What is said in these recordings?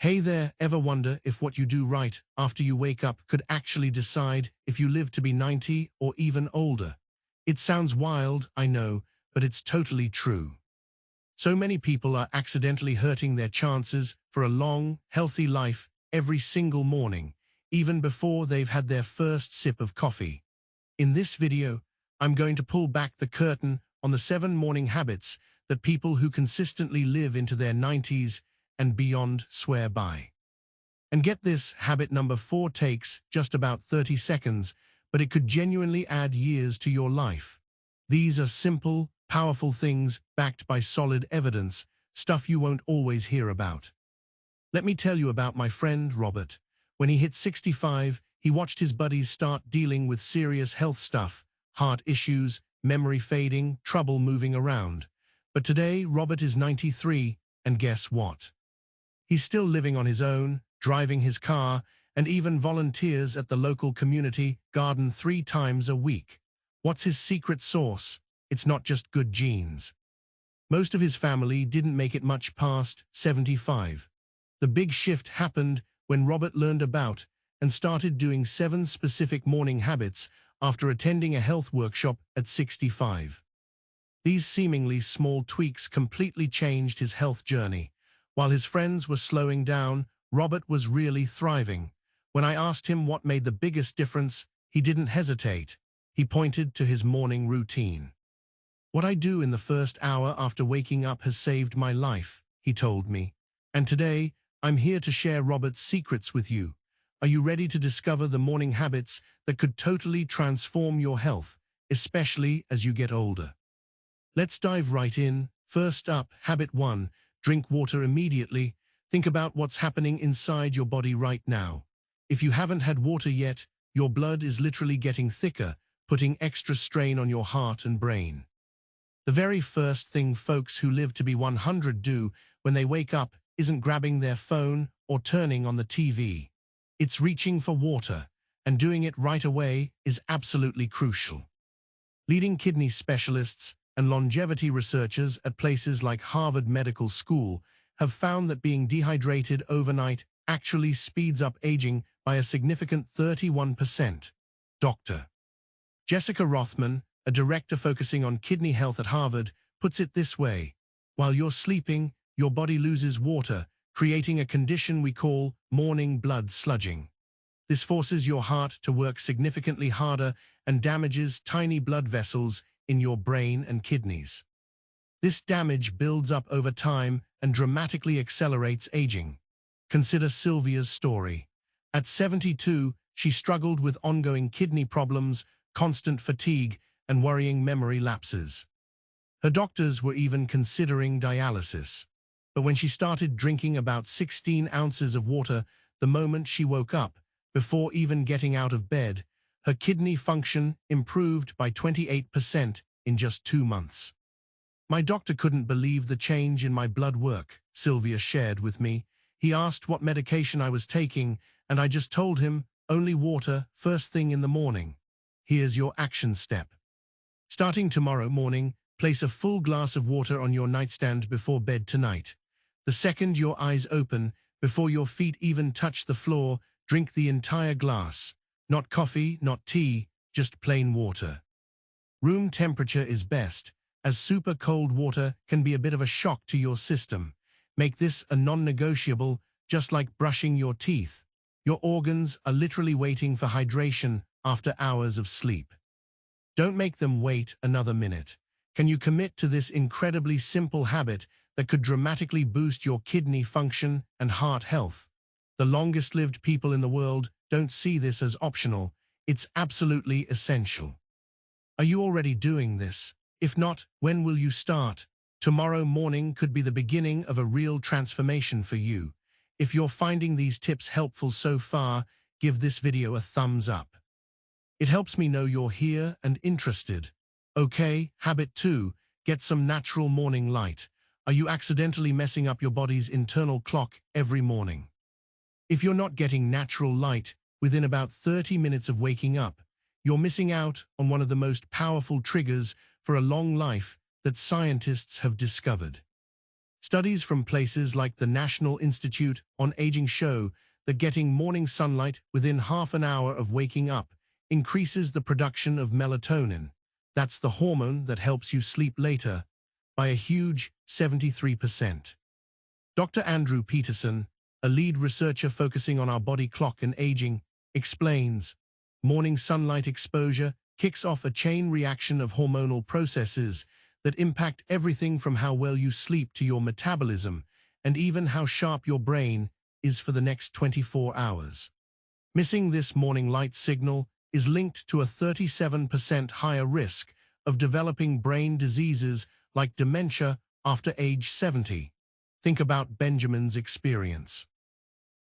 Hey there, ever wonder if what you do right after you wake up could actually decide if you live to be 90 or even older? It sounds wild, I know, but it's totally true. So many people are accidentally hurting their chances for a long, healthy life every single morning, even before they've had their first sip of coffee. In this video, I'm going to pull back the curtain on the 7 morning habits that people who consistently live into their 90s and beyond swear by. And get this, habit number 4 takes just about 30 seconds, but it could genuinely add years to your life. These are simple, powerful things backed by solid evidence, stuff you won't always hear about. Let me tell you about my friend Robert. When he hit 65, he watched his buddies start dealing with serious health stuff, heart issues, memory fading, trouble moving around. But today, Robert is 93, and guess what? He's still living on his own, driving his car, and even volunteers at the local community garden 3 times a week. What's his secret sauce? It's not just good genes. Most of his family didn't make it much past 75. The big shift happened when Robert learned about and started doing 7 specific morning habits after attending a health workshop at 65. These seemingly small tweaks completely changed his health journey. While his friends were slowing down, Robert was really thriving. When I asked him what made the biggest difference, he didn't hesitate. He pointed to his morning routine. "What I do in the first hour after waking up has saved my life," he told me. And today, I'm here to share Robert's secrets with you. Are you ready to discover the morning habits that could totally transform your health, especially as you get older? Let's dive right in. First up, habit 1, drink water immediately. Think about what's happening inside your body right now. If you haven't had water yet, your blood is literally getting thicker, putting extra strain on your heart and brain. The very first thing folks who live to be 100 do when they wake up isn't grabbing their phone or turning on the TV. It's reaching for water, and doing it right away is absolutely crucial. Leading kidney specialists and longevity researchers at places like Harvard Medical School have found that being dehydrated overnight actually speeds up aging by a significant 31%. Dr. Jessica Rothman, a director focusing on kidney health at Harvard, puts it this way: while you're sleeping, your body loses water, creating a condition we call morning blood sludging. This forces your heart to work significantly harder and damages tiny blood vessels in your brain and kidneys. This damage builds up over time and dramatically accelerates aging. Consider Sylvia's story. At 72, she struggled with ongoing kidney problems, constant fatigue, and worrying memory lapses. Her doctors were even considering dialysis. But when she started drinking about 16 ounces of water the moment she woke up, before even getting out of bed, her kidney function improved by 28% in just 2 months. "My doctor couldn't believe the change in my blood work," Sylvia shared with me. "He asked what medication I was taking, and I just told him, only water, first thing in the morning. Here's your action step. Starting tomorrow morning, place a full glass of water on your nightstand before bed tonight. The second your eyes open, before your feet even touch the floor, drink the entire glass. Not coffee, not tea, just plain water. Room temperature is best, as super cold water can be a bit of a shock to your system. Make this a non-negotiable, just like brushing your teeth. Your organs are literally waiting for hydration after hours of sleep. Don't make them wait another minute. Can you commit to this incredibly simple habit that could dramatically boost your kidney function and heart health? The longest-lived people in the world don't see this as optional. It's absolutely essential. Are you already doing this? If not, when will you start? Tomorrow morning could be the beginning of a real transformation for you. If you're finding these tips helpful so far, give this video a thumbs up. It helps me know you're here and interested. Okay, habit 2, get some natural morning light. Are you accidentally messing up your body's internal clock every morning? If you're not getting natural light within about 30 minutes of waking up, you're missing out on one of the most powerful triggers for a long life that scientists have discovered. Studies from places like the National Institute on Aging show that getting morning sunlight within half an hour of waking up increases the production of melatonin. That's the hormone that helps you sleep later, by a huge 73%. Dr. Andrew Peterson, a lead researcher focusing on our body clock and aging, explains, morning sunlight exposure kicks off a chain reaction of hormonal processes that impact everything from how well you sleep to your metabolism and even how sharp your brain is for the next 24 hours. Missing this morning light signal is linked to a 37% higher risk of developing brain diseases like dementia after age 70. Think about Benjamin's experience.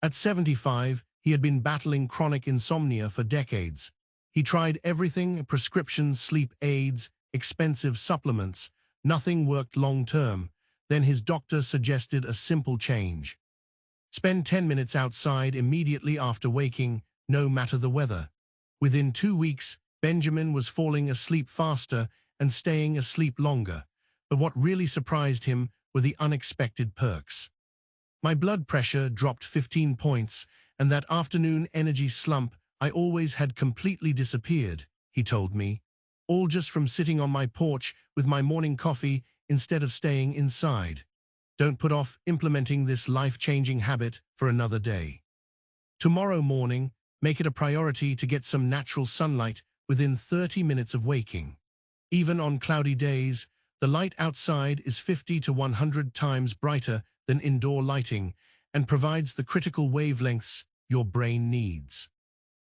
At 75, he had been battling chronic insomnia for decades. He tried everything, prescriptions, sleep aids, expensive supplements. Nothing worked long-term. Then his doctor suggested a simple change. Spend 10 minutes outside immediately after waking, no matter the weather. Within 2 weeks, Benjamin was falling asleep faster and staying asleep longer. But what really surprised him were the unexpected perks. My blood pressure dropped 15 points, and that afternoon energy slump I always had completely disappeared, he told me, all just from sitting on my porch with my morning coffee instead of staying inside. Don't put off implementing this life-changing habit for another day. Tomorrow morning, make it a priority to get some natural sunlight within 30 minutes of waking. Even on cloudy days, the light outside is 50 to 100 times brighter than indoor lighting and provides the critical wavelengths your brain needs.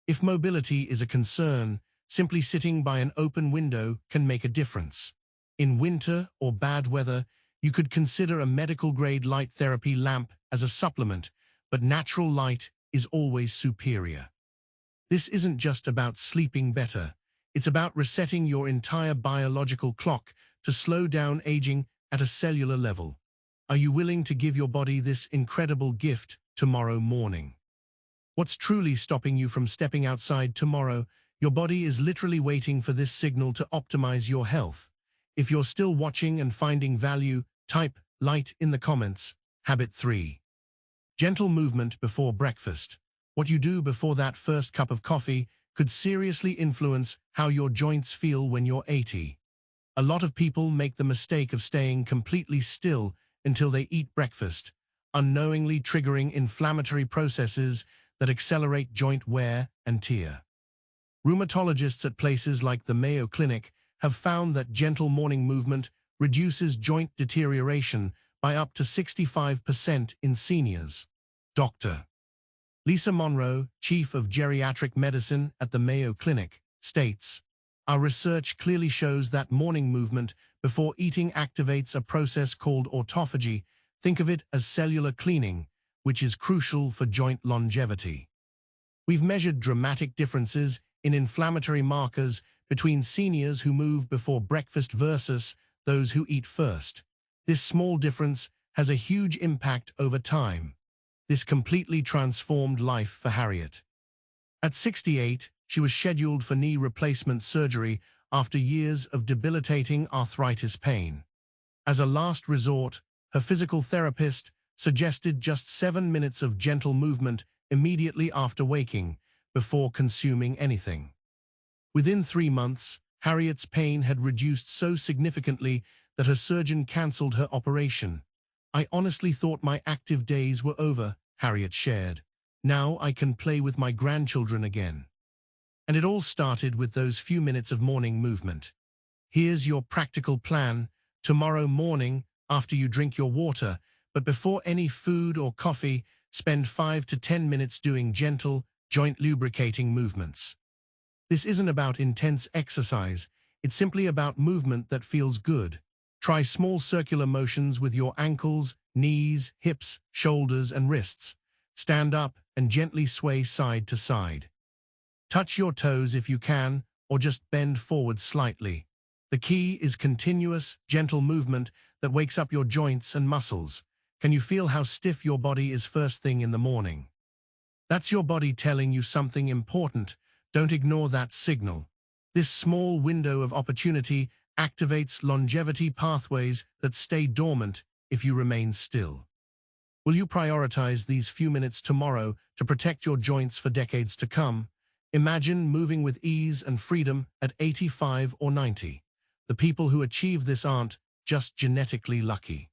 If mobility is a concern, simply sitting by an open window can make a difference. In winter or bad weather, you could consider a medical-grade light therapy lamp as a supplement, but natural light is always superior. This isn't just about sleeping better. It's about resetting your entire biological clock to slow down aging at a cellular level. Are you willing to give your body this incredible gift tomorrow morning? What's truly stopping you from stepping outside tomorrow? Your body is literally waiting for this signal to optimize your health. If you're still watching and finding value, type light in the comments. Habit 3. Gentle movement before breakfast. What you do before that first cup of coffee could seriously influence how your joints feel when you're 80. A lot of people make the mistake of staying completely still until they eat breakfast, unknowingly triggering inflammatory processes that accelerate joint wear and tear. Rheumatologists at places like the Mayo Clinic have found that gentle morning movement reduces joint deterioration by up to 65% in seniors. Dr. Lisa Monroe, Chief of Geriatric Medicine at the Mayo Clinic, states, "Our research clearly shows that morning movement before eating activates a process called autophagy. Think of it as cellular cleaning, which is crucial for joint longevity." We've measured dramatic differences in inflammatory markers between seniors who move before breakfast versus those who eat first. This small difference has a huge impact over time. This completely transformed life for Harriet. At 68, she was scheduled for knee replacement surgery after years of debilitating arthritis pain. As a last resort, her physical therapist suggested just 7 minutes of gentle movement immediately after waking, before consuming anything. Within 3 months, Harriet's pain had reduced so significantly that her surgeon cancelled her operation. "I honestly thought my active days were over," Harriet shared. "Now I can play with my grandchildren again." And it all started with those few minutes of morning movement. Here's your practical plan. Tomorrow morning, after you drink your water, but before any food or coffee, spend 5 to 10 minutes doing gentle, joint lubricating movements. This isn't about intense exercise, it's simply about movement that feels good. Try small circular motions with your ankles, knees, hips, shoulders, and wrists. Stand up and gently sway side to side. Touch your toes if you can, or just bend forward slightly. The key is continuous, gentle movement that wakes up your joints and muscles. Can you feel how stiff your body is first thing in the morning? That's your body telling you something important. Don't ignore that signal. This small window of opportunity activates longevity pathways that stay dormant if you remain still. Will you prioritize these few minutes tomorrow to protect your joints for decades to come? Imagine moving with ease and freedom at 85 or 90. The people who achieve this aren't just genetically lucky.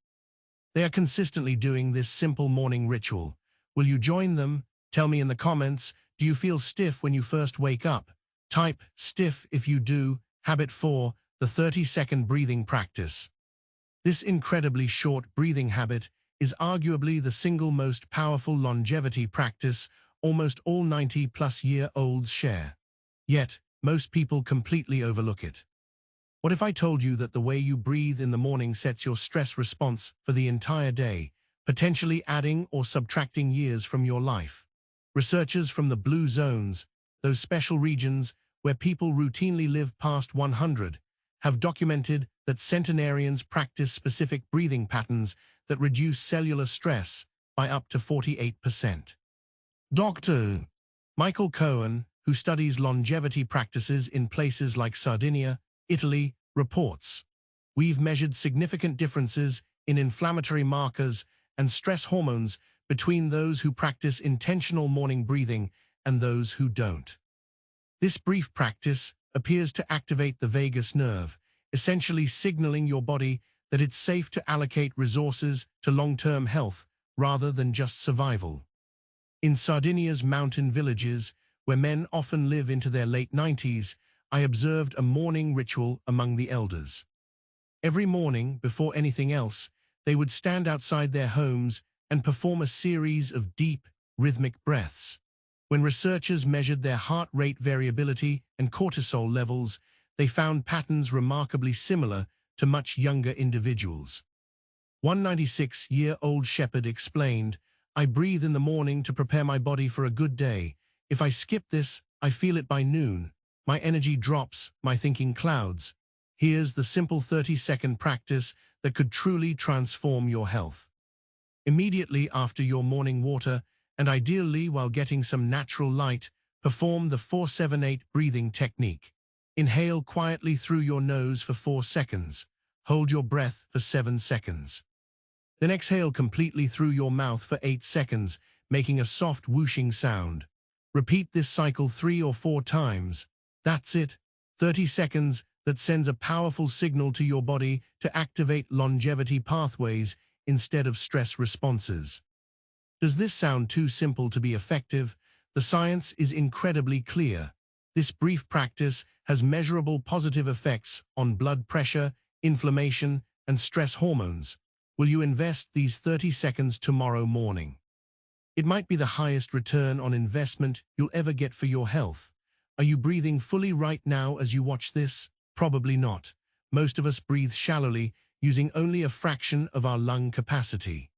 They are consistently doing this simple morning ritual. Will you join them? Tell me in the comments, do you feel stiff when you first wake up? Type stiff if you do. Habit 4, the 30-second breathing practice. This incredibly short breathing habit is arguably the single most powerful longevity practice almost all 90-plus-year-olds share. Yet, most people completely overlook it. What if I told you that the way you breathe in the morning sets your stress response for the entire day, potentially adding or subtracting years from your life? Researchers from the blue zones, those special regions where people routinely live past 100, have documented that centenarians practice specific breathing patterns that reduce cellular stress by up to 48%. Dr. Michael Cohen, who studies longevity practices in places like Sardinia, Italy, reports, "We've measured significant differences in inflammatory markers and stress hormones between those who practice intentional morning breathing and those who don't." This brief practice appears to activate the vagus nerve, essentially signaling your body that it's safe to allocate resources to long-term health rather than just survival. In Sardinia's mountain villages, where men often live into their late 90s, I observed a morning ritual among the elders. Every morning, before anything else, they would stand outside their homes and perform a series of deep, rhythmic breaths. When researchers measured their heart rate variability and cortisol levels, they found patterns remarkably similar to much younger individuals. One 96-year-old shepherd explained, "I breathe in the morning to prepare my body for a good day. If I skip this, I feel it by noon. My energy drops, my thinking clouds." Here's the simple 30-second practice that could truly transform your health. Immediately after your morning water, and ideally while getting some natural light, perform the 4-7-8 breathing technique. Inhale quietly through your nose for 4 seconds. Hold your breath for 7 seconds. Then exhale completely through your mouth for 8 seconds, making a soft whooshing sound. Repeat this cycle 3 or 4 times. That's it. 30 seconds that sends a powerful signal to your body to activate longevity pathways instead of stress responses. Does this sound too simple to be effective? The science is incredibly clear. This brief practice has measurable positive effects on blood pressure, inflammation, and stress hormones. Will you invest these 30 seconds tomorrow morning? It might be the highest return on investment you'll ever get for your health. Are you breathing fully right now as you watch this? Probably not. Most of us breathe shallowly, using only a fraction of our lung capacity.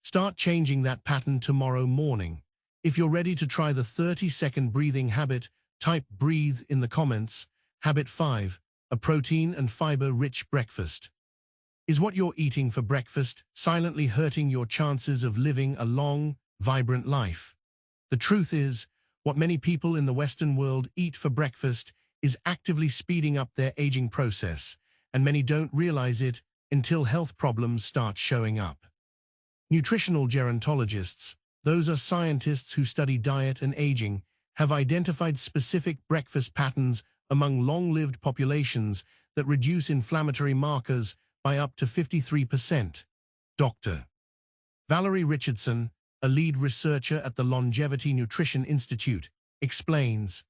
Start changing that pattern tomorrow morning. If you're ready to try the 30-second breathing habit, type breathe in the comments. Habit 5, a protein and fiber-rich breakfast. Is what you're eating for breakfast silently hurting your chances of living a long, vibrant life? The truth is, what many people in the Western world eat for breakfast is actively speeding up their aging process, and many don't realize it until health problems start showing up. Nutritional gerontologists, those are scientists who study diet and aging, have identified specific breakfast patterns among long-lived populations that reduce inflammatory markers by up to 53%. Dr. Valerie Richardson, a lead researcher at the Longevity Nutrition Institute, explains,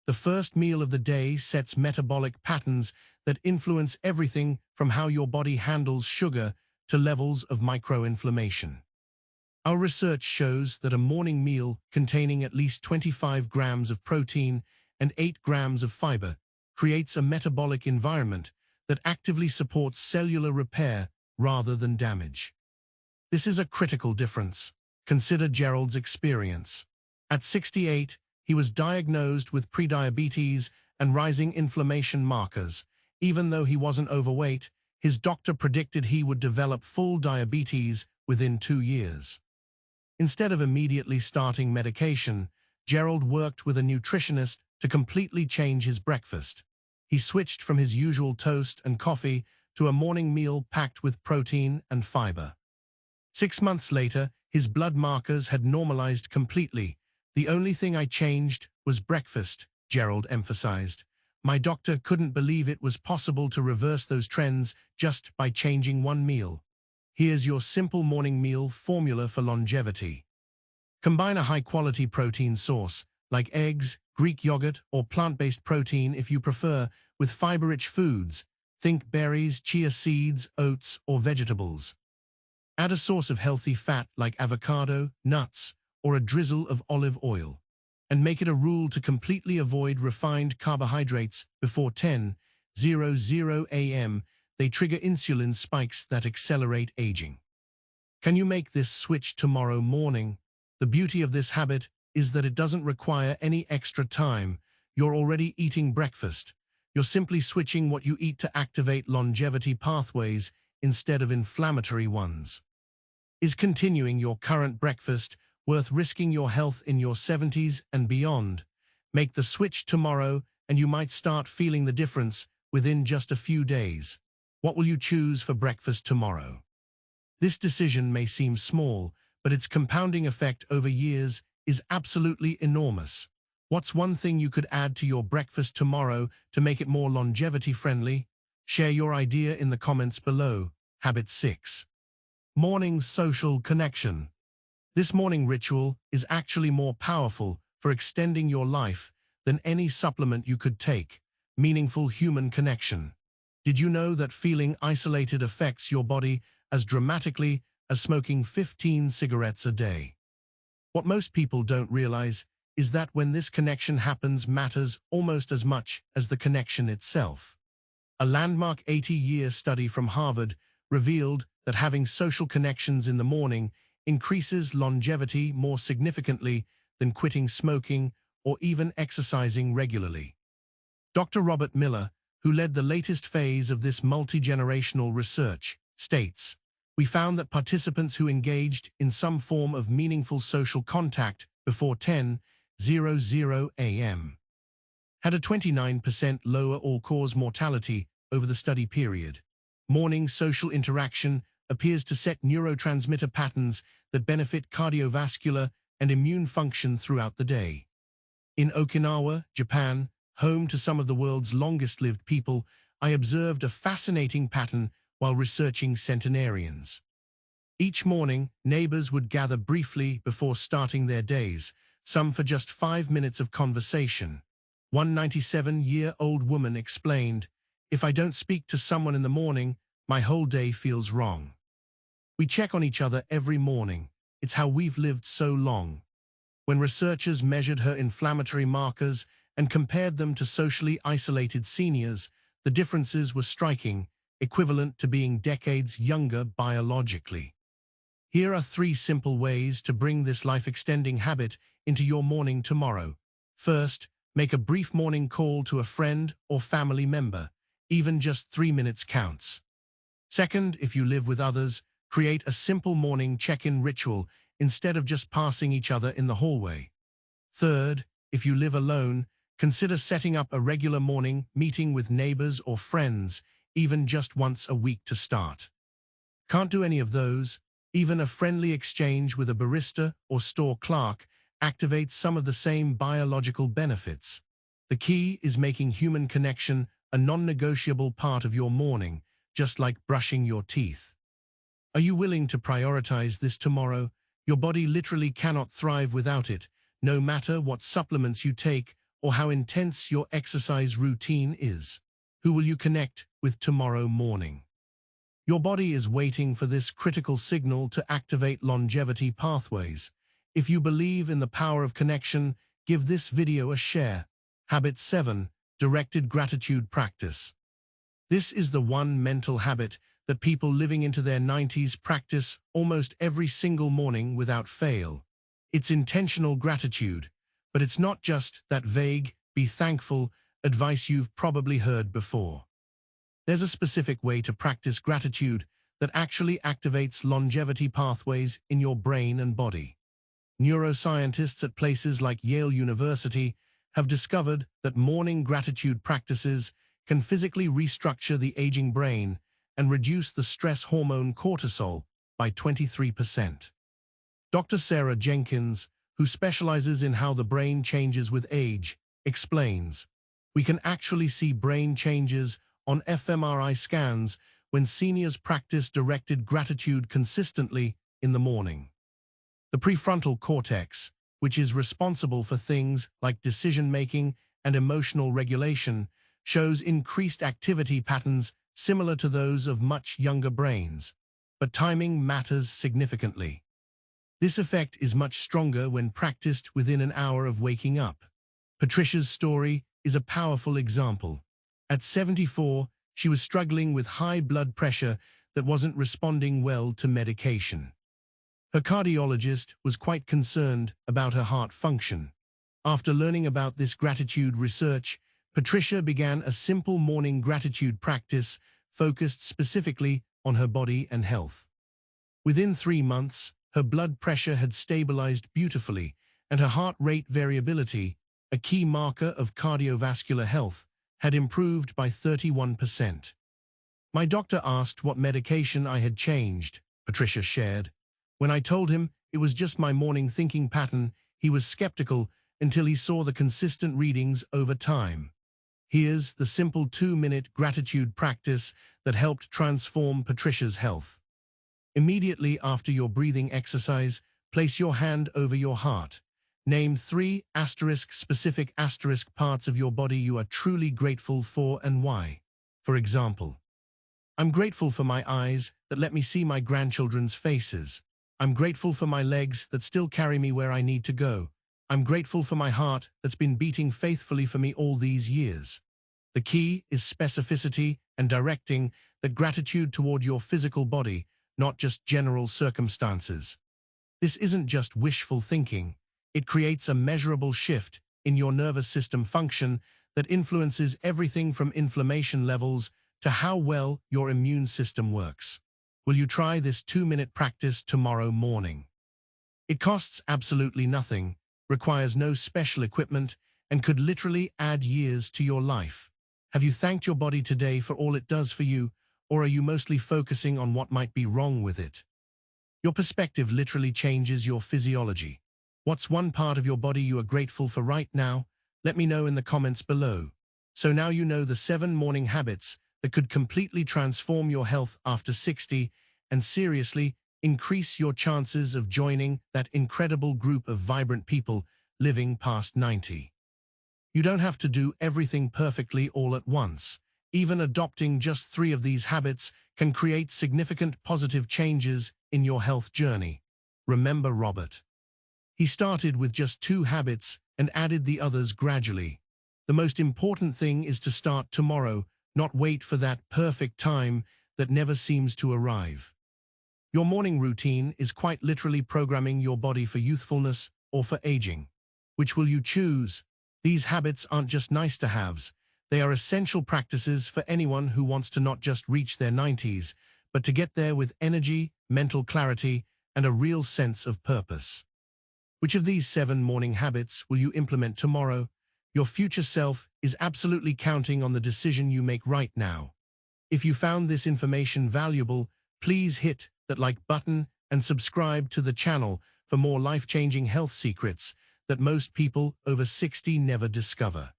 "The first meal of the day sets metabolic patterns that influence everything from how your body handles sugar to levels of microinflammation. Our research shows that a morning meal containing at least 25 grams of protein and 8 grams of fiber creates a metabolic environment that actively supports cellular repair rather than damage." This is a critical difference. Consider Gerald's experience. At 68, he was diagnosed with prediabetes and rising inflammation markers. Even though he wasn't overweight, his doctor predicted he would develop full diabetes within 2 years. Instead of immediately starting medication, Gerald worked with a nutritionist to completely change his breakfast. He switched from his usual toast and coffee to a morning meal packed with protein and fiber. 6 months later, his blood markers had normalized completely. The only thing I changed was breakfast, Gerald emphasized. My doctor couldn't believe it was possible to reverse those trends just by changing one meal. Here's your simple morning meal formula for longevity. Combine a high-quality protein source, like eggs, Greek yogurt, or plant-based protein if you prefer, with fiber-rich foods. Think berries, chia seeds, oats, or vegetables. Add a source of healthy fat like avocado, nuts, or a drizzle of olive oil. And make it a rule to completely avoid refined carbohydrates before 10:00 a.m. They trigger insulin spikes that accelerate aging. Can you make this switch tomorrow morning? The beauty of this habit is that it doesn't require any extra time. You're already eating breakfast. You're simply switching what you eat to activate longevity pathways instead of inflammatory ones. Is continuing your current breakfast worth risking your health in your 70s and beyond? Make the switch tomorrow and you might start feeling the difference within just a few days. What will you choose for breakfast tomorrow? This decision may seem small, but its compounding effect over years is absolutely enormous. What's one thing you could add to your breakfast tomorrow to make it more longevity-friendly? Share your idea in the comments below. Habit 6. Morning social connection. This morning ritual is actually more powerful for extending your life than any supplement you could take. Meaningful human connection. Did you know that feeling isolated affects your body as dramatically as smoking 15 cigarettes a day? What most people don't realize is that when this connection happens matters almost as much as the connection itself. A landmark 80-year study from Harvard revealed that having social connections in the morning increases longevity more significantly than quitting smoking or even exercising regularly. Dr. Robert Miller, who led the latest phase of this multi-generational research, states, "We found that participants who engaged in some form of meaningful social contact before 10:00 a.m. had a 29% lower all-cause mortality over the study period. Morning social interaction appears to set neurotransmitter patterns that benefit cardiovascular and immune function throughout the day." In Okinawa, Japan, home to some of the world's longest-lived people, I observed a fascinating pattern while researching centenarians. Each morning, neighbors would gather briefly before starting their days, some for just 5 minutes of conversation. One 97-year-old woman explained, "If I don't speak to someone in the morning, my whole day feels wrong. We check on each other every morning. It's how we've lived so long." When researchers measured her inflammatory markers and compared them to socially isolated seniors, the differences were striking, equivalent to being decades younger biologically. Here are 3 simple ways to bring this life-extending habit into your morning tomorrow. First, make a brief morning call to a friend or family member. Even just 3 minutes counts. Second, if you live with others, create a simple morning check-in ritual instead of just passing each other in the hallway. Third, if you live alone, consider setting up a regular morning meeting with neighbors or friends, even just once a week to start. Can't do any of those? Even a friendly exchange with a barista or store clerk activates some of the same biological benefits. The key is making human connection a non-negotiable part of your morning, just like brushing your teeth. Are you willing to prioritize this tomorrow? Your body literally cannot thrive without it, no matter what supplements you take or how intense your exercise routine is. Who will you connect with tomorrow morning? Your body is waiting for this critical signal to activate longevity pathways. If you believe in the power of connection, give this video a share. Habit 7. Directed gratitude practice. This is the one mental habit that people living into their 90s practice almost every single morning without fail. It's intentional gratitude, but it's not just that vague, be thankful advice you've probably heard before. There's a specific way to practice gratitude that actually activates longevity pathways in your brain and body. Neuroscientists at places like Yale University have discovered that morning gratitude practices can physically restructure the aging brain and reduce the stress hormone cortisol by 23%. Dr. Sarah Jenkins, who specializes in how the brain changes with age, explains, "We can actually see brain changes on fMRI scans when seniors practice directed gratitude consistently in the morning. The prefrontal cortex, which is responsible for things like decision-making and emotional regulation, shows increased activity patterns similar to those of much younger brains, but timing matters significantly. This effect is much stronger when practiced within an hour of waking up." Patricia's story is a powerful example. At 74, she was struggling with high blood pressure that wasn't responding well to medication. Her cardiologist was quite concerned about her heart function. After learning about this gratitude research, Patricia began a simple morning gratitude practice focused specifically on her body and health. Within 3 months, her blood pressure had stabilized beautifully, and her heart rate variability, a key marker of cardiovascular health, had improved by 31%. "My doctor asked what medication I had changed," Patricia shared. "When I told him it was just my morning thinking pattern, he was skeptical until he saw the consistent readings over time." Here's the simple 2-minute gratitude practice that helped transform Patricia's health. Immediately after your breathing exercise, place your hand over your heart. Name 3 *specific parts of your body you are truly grateful for and why. For example, "I'm grateful for my eyes that let me see my grandchildren's faces. I'm grateful for my legs that still carry me where I need to go. I'm grateful for my heart that's been beating faithfully for me all these years." The key is specificity and directing that gratitude toward your physical body, not just general circumstances. This isn't just wishful thinking. It creates a measurable shift in your nervous system function that influences everything from inflammation levels to how well your immune system works. Will you try this 2-minute practice tomorrow morning? It costs absolutely nothing, requires no special equipment, and could literally add years to your life. Have you thanked your body today for all it does for you, or are you mostly focusing on what might be wrong with it? Your perspective literally changes your physiology. What's one part of your body you are grateful for right now? Let me know in the comments below. So now you know the 7 morning habits that could completely transform your health after 60 and seriously increase your chances of joining that incredible group of vibrant people living past 90. You don't have to do everything perfectly all at once. Even adopting just 3 of these habits can create significant positive changes in your health journey. Remember Robert. He started with just 2 habits and added the others gradually. The most important thing is to start tomorrow, not wait for that perfect time that never seems to arrive. Your morning routine is quite literally programming your body for youthfulness or for aging. Which will you choose? These habits aren't just nice-to-haves. They are essential practices for anyone who wants to not just reach their 90s, but to get there with energy, mental clarity, and a real sense of purpose. Which of these 7 morning habits will you implement tomorrow? Your future self is absolutely counting on the decision you make right now. If you found this information valuable, please hit that like button and subscribe to the channel for more life-changing health secrets that most people over 60 never discover.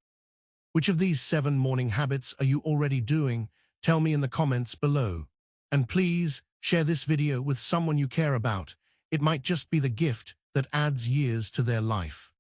Which of these 7 morning habits are you already doing? Tell me in the comments below. And please, share this video with someone you care about. It might just be the gift that adds years to their life.